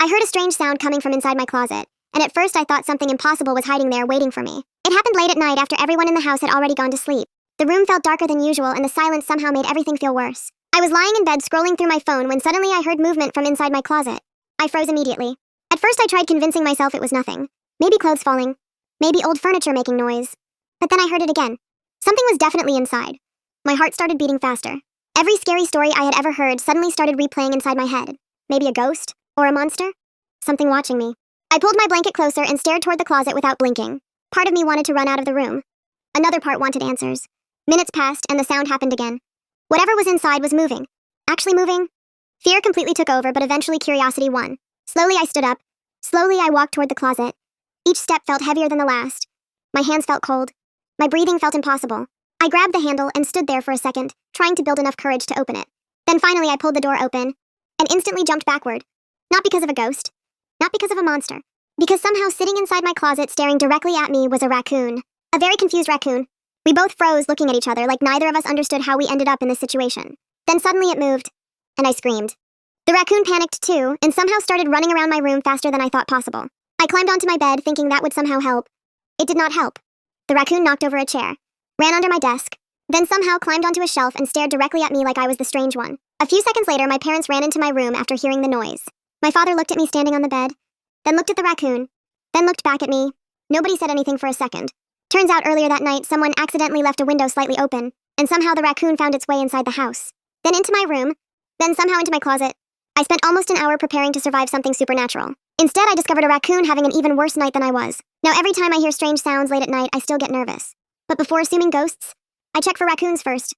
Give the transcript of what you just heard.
I heard a strange sound coming from inside my closet, and at first I thought something impossible was hiding there waiting for me. It happened late at night after everyone in the house had already gone to sleep. The room felt darker than usual, and the silence somehow made everything feel worse. I was lying in bed scrolling through my phone when suddenly I heard movement from inside my closet. I froze immediately. At first I tried convincing myself it was nothing. Maybe clothes falling. Maybe old furniture making noise. But then I heard it again. Something was definitely inside. My heart started beating faster. Every scary story I had ever heard suddenly started replaying inside my head. Maybe a ghost? Or a monster? Something watching me. I pulled my blanket closer and stared toward the closet without blinking. Part of me wanted to run out of the room. Another part wanted answers. Minutes passed and the sound happened again. Whatever was inside was moving. Actually moving? Fear completely took over, but eventually curiosity won. Slowly I stood up. Slowly I walked toward the closet. Each step felt heavier than the last. My hands felt cold. My breathing felt impossible. I grabbed the handle and stood there for a second, trying to build enough courage to open it. Then finally I pulled the door open and instantly jumped backward. Not because of a ghost. Not because of a monster. Because somehow sitting inside my closet staring directly at me was a raccoon. A very confused raccoon. We both froze looking at each other like neither of us understood how we ended up in this situation. Then suddenly it moved, and I screamed. The raccoon panicked too, and somehow started running around my room faster than I thought possible. I climbed onto my bed thinking that would somehow help. It did not help. The raccoon knocked over a chair, ran under my desk, then somehow climbed onto a shelf and stared directly at me like I was the strange one. A few seconds later, my parents ran into my room after hearing the noise. My father looked at me standing on the bed, then looked at the raccoon, then looked back at me. Nobody said anything for a second. Turns out earlier that night, someone accidentally left a window slightly open, and somehow the raccoon found its way inside the house. Then into my room, then somehow into my closet. I spent almost an hour preparing to survive something supernatural. Instead, I discovered a raccoon having an even worse night than I was. Now every time I hear strange sounds late at night, I still get nervous. But before assuming ghosts, I check for raccoons first.